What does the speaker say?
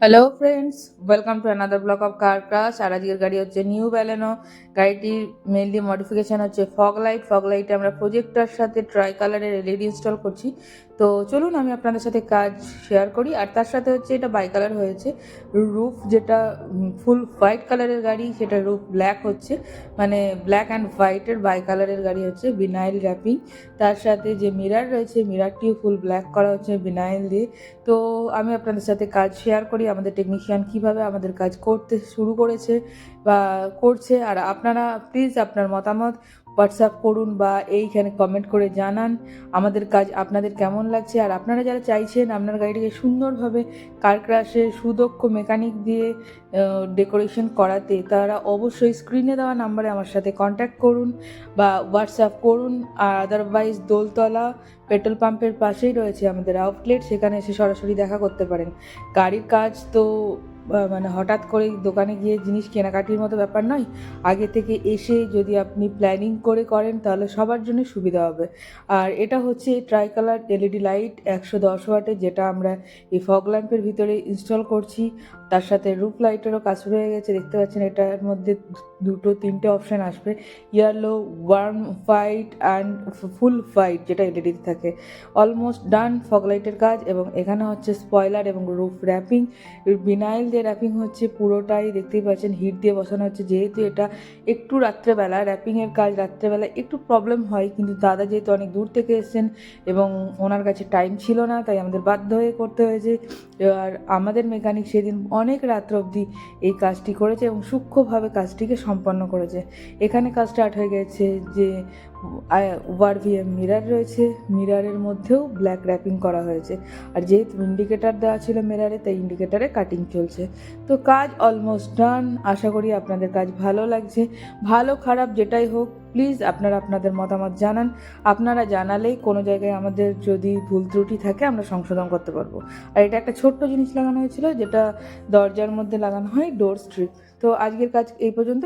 Hello friends, welcome to another vlog of car crash. আর আজকের গাড়ি হচ্ছে নিউ ব্যালেনো। গাড়িটির মেনলি মডিফিকেশন হচ্ছে ফগ লাইটে আমরা প্রজেক্টার সাথে ট্রাই কালারের এলইডি ইনস্টল করছি। তো চলুন আমি আপনাদের সাথে কাজ শেয়ার করি। আর তার সাথে হচ্ছে এটা বাই কালার হয়েছে। রুফ যেটা ফুল হোয়াইট কালারের গাড়ি, সেটা রুফ ব্ল্যাক হচ্ছে, মানে ব্ল্যাক অ্যান্ড হোয়াইটের বাই কালারের গাড়ি হচ্ছে, ভিনাইল র্যাপিং। তার সাথে যে মিরার রয়েছে, মিরারটিও ফুল ব্ল্যাক করা হচ্ছে ভিনাইল দিয়ে। তো আমি আপনাদের সাথে কাজ শেয়ার করি, আমাদের টেকনিশিয়ান কিভাবে আমাদের কাজ করতে শুরু করেছে বা করছে। আর আপনারা প্লিজ আপনার মতামত হোয়াটসঅ্যাপ করুন বা এইখানে কমেন্ট করে জানান আমাদের কাজ আপনাদের কেমন লাগছে। আর আপনারা যারা চাইছেন আপনার গাড়িটিকে সুন্দরভাবে কার ক্রাশে সুদক্ষ মেকানিক দিয়ে ডেকোরেশন করাতে, তারা অবশ্যই স্ক্রিনে দেওয়া নাম্বারে আমার সাথে কন্ট্যাক্ট করুন বা হোয়াটসঅ্যাপ করুন। আর আদারওয়াইজ দোলতলা পেট্রোল পাম্পের পাশেই রয়েছে আমাদের আউটলেট, সেখানে এসে সরাসরি দেখা করতে পারেন। গাড়ির কাজ তো মানে হঠাৎ করে দোকানে গিয়ে জিনিস কেনাকাটির মতো ব্যাপার নয়। আগে থেকে এসে যদি আপনি প্ল্যানিং করে করেন তাহলে সবার জন্য সুবিধা হবে। আর এটা হচ্ছে ট্রাই কালার এলইডি লাইট 110 ওয়াটের, যেটা আমরা এই ফগ ল্যাম্পের ভিতরে ইনস্টল করছি। তার সাথে রুফ লাইটেরও কাজ শুরু হয়ে গেছে, দেখতে পাচ্ছেন। এটার মধ্যে তিনটে অপশান আসবে, yellow, warm white and full white, যেটা এলইডিতে থাকে। অলমোস্ট ডান ফগ লাইটের কাজ। এবং এখানে হচ্ছে স্পয়লার এবং রুফ র্যাপিং। ভিনাইল দিয়ে র্যাপিং হচ্ছে পুরোটাই, দেখতেই পাচ্ছেন হিট দিয়ে বসানো হচ্ছে। যেহেতু এটা একটু রাত্রেবেলা, র্যাপিংয়ের কাজ রাত্রেবেলা একটু প্রবলেম হয়, কিন্তু দাদা যেহেতু অনেক দূর থেকে এসেছেন এবং ওনার কাছে টাইম ছিল না, তাই আমাদের বাধ্য হয়ে করতে হয়েছে। আর আমাদের মেকানিক সেদিন অনেক রাত্র অবধি এই কাজটি করেছে এবং সূক্ষ্মভাবে কাজটিকে সম্পন্ন করেছে। এখানে কাজ স্টার্ট হয়ে গেছে যে ওভারভিএম মিরার রয়েছে, মিরারের মধ্যেও ব্ল্যাক র্যাপিং করা হয়েছে। আর যেহেতু ইন্ডিকেটার দেওয়া ছিল মিরারে, তাই ইন্ডিকেটারে কাটিং চলছে। তো কাজ অলমোস্ট ডান। আশা করি আপনাদের কাজ ভালো লাগছে। ভালো খারাপ যেটাই হোক, প্লিজ আপনারা আপনাদের মতামত জানান। আপনারা জানালেই কোনো জায়গায় আমাদের যদি ভুল ত্রুটি থাকে আমরা সংশোধন করতে পারবো। আর এটা একটা ছোট্ট জিনিস লাগানো হয়েছিল, যেটা দরজার মধ্যে লাগানো হয়, ডোর স্ট্রিপ। তো আজকের কাজ এই পর্যন্ত।